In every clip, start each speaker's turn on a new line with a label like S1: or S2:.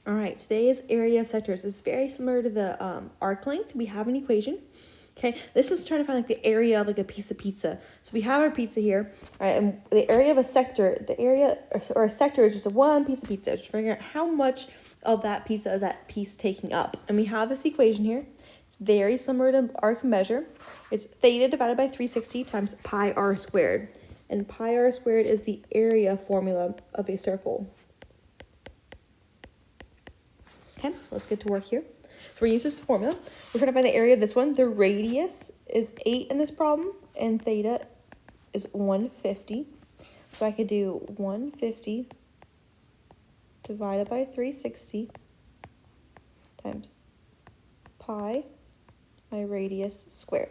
S1: All right, today's area of sectors is very similar to the arc length. We have an equation. Okay, this is trying to find like the area of like a piece of pizza. So we have our pizza here, all right, and the area of a sector, the area or a sector is just a one piece of pizza. Just figuring out how much of that pizza is that piece taking up. And we have this equation here. It's very similar to arc measure. It's theta divided by 360 times pi r squared. And pi r squared is the area formula of a circle. Okay, so let's get to work here. So we're going to use this formula. We're trying to find the area of this one. The radius is 8 in this problem, and theta is 150. So I could do 150 divided by 360 times pi, my radius squared.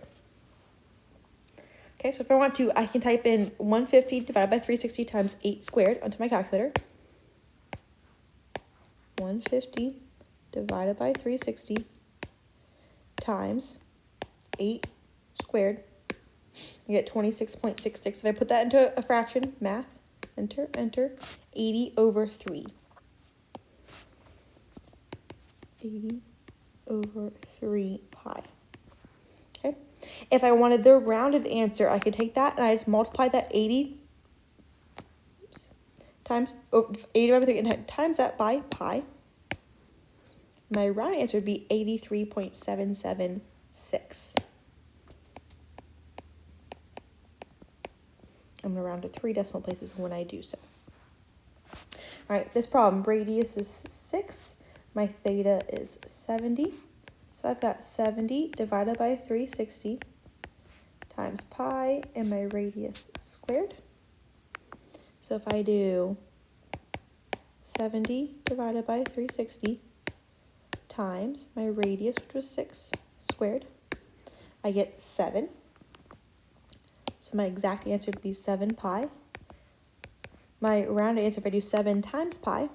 S1: Okay, so if I want to, I can type in 150 divided by 360 times 8 squared onto my calculator. 150 divided by 360 times 8 squared. You get 26.66. If I put that into a fraction, math, enter, 80 over 3. 80 over 3 pi. Okay. If I wanted the rounded answer, I could take that and I just multiply that 80 times 80 over 3 and times that by pi. My rounded answer would be 83.776. I'm going to round to 3 decimal places when I do so. All right, this problem, radius is 6. My theta is 70. So I've got 70 divided by 360 times pi and my radius squared. So if I do 70 divided by 360 times my radius, which was 6 squared, I get 7. So my exact answer would be 7 pi. My rounded answer, if I do 7 times pi,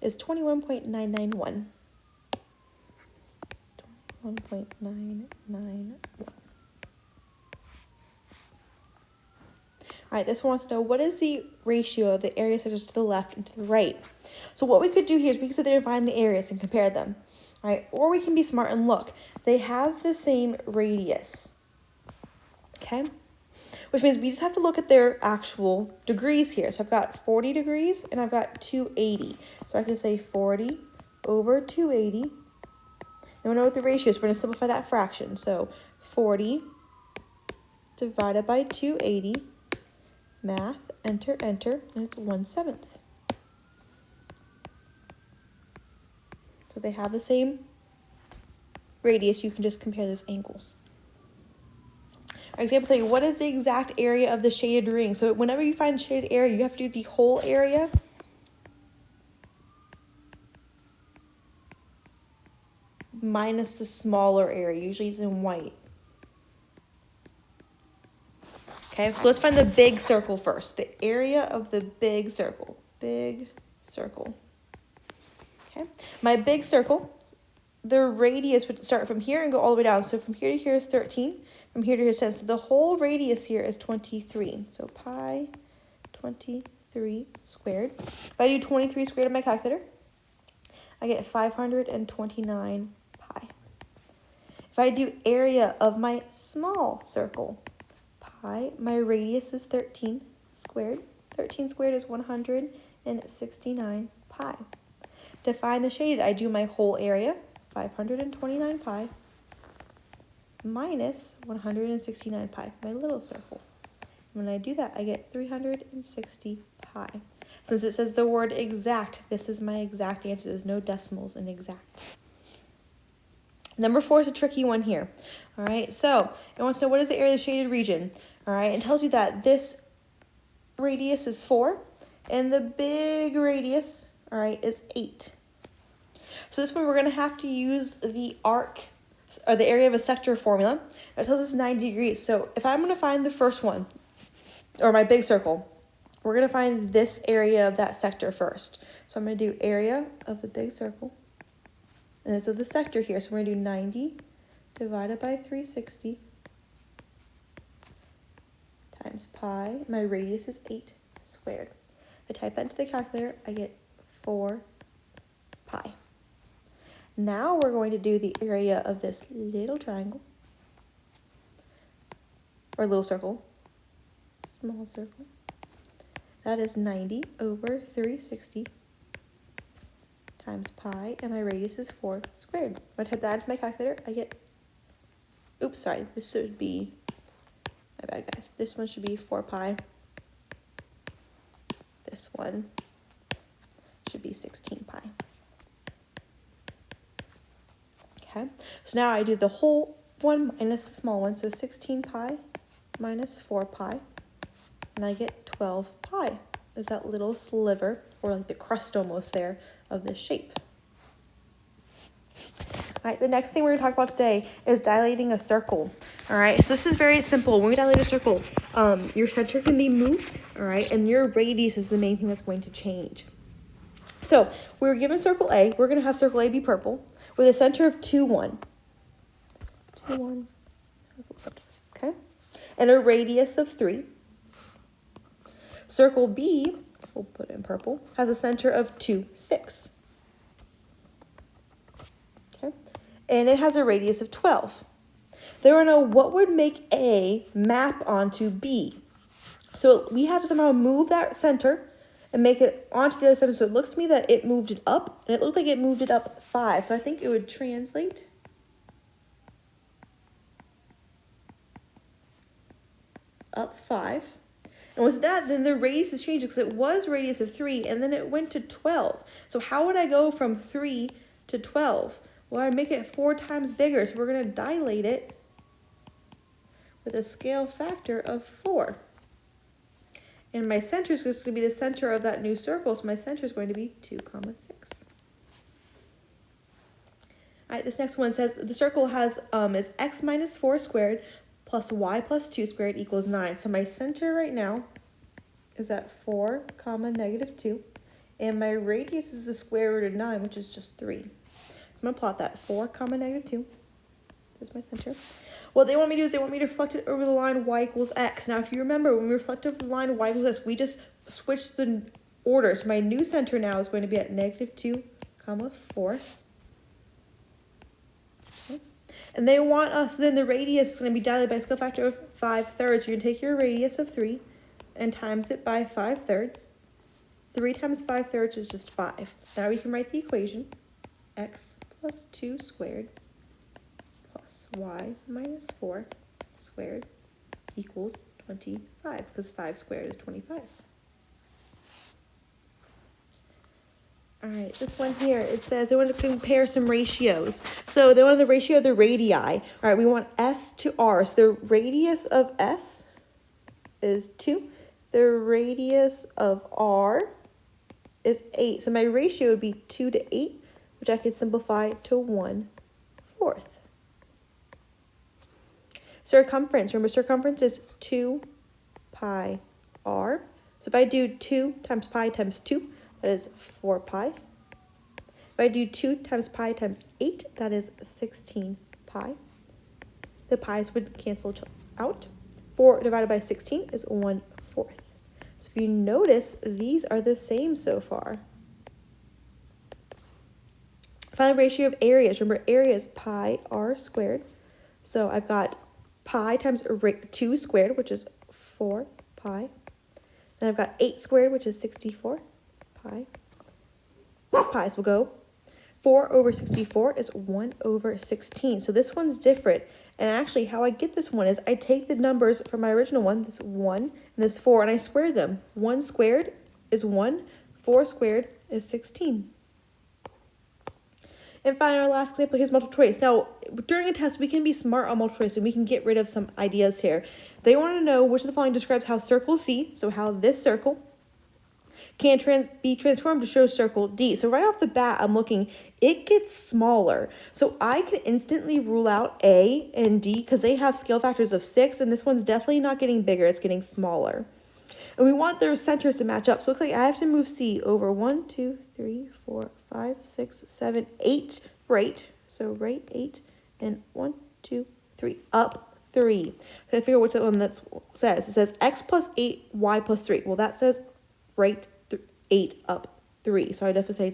S1: is 21.991. 21.991. All right, this one wants to know, what is the ratio of the area sectors to the left and to the right? So what we could do here is we can sit there and find the areas and compare them. All right, or we can be smart and look. They have the same radius, okay? Which means we just have to look at their actual degrees here. So I've got 40 degrees and I've got 280. So I can say 40 over 280. And we know what the ratio is. We're going to simplify that fraction. So 40 divided by 280. Math, enter, and it's 1/7. So they have the same radius. You can just compare those angles. Our example tell you, what is the exact area of the shaded ring? So whenever you find shaded area, you have to do the whole area minus the smaller area. Usually it's in white. Okay, so let's find the big circle first. The area of the big circle. Big circle. Okay, my big circle, the radius would start from here and go all the way down. So from here to here is 13. From here to here is 10. So the whole radius here is 23. So pi 23 squared. If I do 23 squared on my calculator, I get 529 pi. If I do area of my small circle, pi, my radius is 13 squared. 13 squared is 169 pi. To find the shaded, I do my whole area, 529 pi, minus 169 pi, my little circle. When I do that, I get 360 pi. Since it says the word exact, this is my exact answer. There's no decimals in exact. Number 4 is a tricky one here. All right, so it wants to know, what is the area of the shaded region? All right, it tells you that this radius is 4, and the big radius, all right, is 8. So this one we're going to have to use the arc, or the area of a sector formula. It tells us 90 degrees. So if I'm going to find the first one, or my big circle, we're going to find this area of that sector first. So I'm going to do area of the big circle. And it's of the sector here. So we're going to do 90 divided by 360 times pi. My radius is 8 squared. I type that into the calculator, I get 4 pi. Now we're going to do the area of this little triangle, or little circle, small circle. That is 90 over 360 times pi, and my radius is 4 squared. When I type that into my calculator, I get, oops, sorry, this should be, my bad guys, this one should be 4 pi. This one should be 16 pi. Okay, so now I do the whole one minus the small one, so 16 pi minus 4 pi, and I get 12 pi. Is that little sliver, or like the crust almost there, of this shape. All right, the next thing we're gonna talk about today is dilating a circle. All right, so this is very simple. When we dilate a circle, your center can be moved, all right, and your radius is the main thing that's going to change. So we're given circle A. We're gonna have circle A be purple with a center of 2, 1. 2, 1, okay, and a radius of 3. Circle B, we'll put it in purple, has a center of 2, 6. Okay, and it has a radius of 12. They want to know what would make A map onto B. So we have to somehow move that center and make it onto the other center. So it looks to me that it moved it up, and it looked like it moved it up 5. So I think it would translate up 5. And with that, then the radius is changed because it was radius of 3, and then it went to 12. So how would I go from 3 to 12? Well, I'd make it 4 times bigger. So we're going to dilate it with a scale factor of 4. And my center is going to be the center of that new circle. So my center is going to be 2, 6. All right, this next one says the circle has is x minus 4 squared plus y plus 2 squared equals 9. So my center right now is at 4, negative 2. And my radius is the square root of 9, which is just 3. I'm going to plot that 4, negative 2. There's my center. What they want me to do is they want me to reflect it over the line y equals x. Now, if you remember, when we reflect over the line y equals x, we just switched the order. So my new center now is going to be at negative 2, 4. And they want us, then the radius is going to be dilated by a scale factor of 5/3. You're going to take your radius of 3 and times it by 5/3. 3 times 5/3 is just 5. So now we can write the equation. X plus 2 squared plus y minus 4 squared equals 25, because 5 squared is 25. All right, this one here, it says they want to compare some ratios. So they want the ratio of the radii. All right, we want S to R. So the radius of S is 2. The radius of R is 8. So my ratio would be 2 to 8, which I could simplify to 1/4. Circumference, remember circumference is 2 pi R. So if I do 2 times pi times 2, that is 4 pi. If I do 2 times pi times 8, that is 16 pi. The pi's would cancel out. 4 divided by 16 is 1/4. So if you notice, these are the same so far. Find the ratio of areas. Remember, area is pi r squared. So I've got pi times 2 squared, which is 4 pi. And I've got 8 squared, which is 64 pi. Pi's will go. 4 over 64 is 1/16. So this one's different. And actually, how I get this one is I take the numbers from my original one, this 1 and this 4, and I square them. 1 squared is 1. 4 squared is 16. And finally, our last example, here's multiple choice. Now, during a test, we can be smart on multiple choice, and we can get rid of some ideas here. They want to know which of the following describes how circle C, so how this circle, can be transformed to show circle D. So right off the bat, I'm looking, it gets smaller. So I can instantly rule out A and D because they have scale factors of 6, and this one's definitely not getting bigger, it's getting smaller. And we want their centers to match up. So it looks like I have to move C over 1, 2, 3, 4, 5, 6, 7, 8, right. So right 8, and 1, 2, 3, up 3. So I figure which one that says. It says x plus 8, y plus 3. Well, that says right 8 up 3. So I definitely say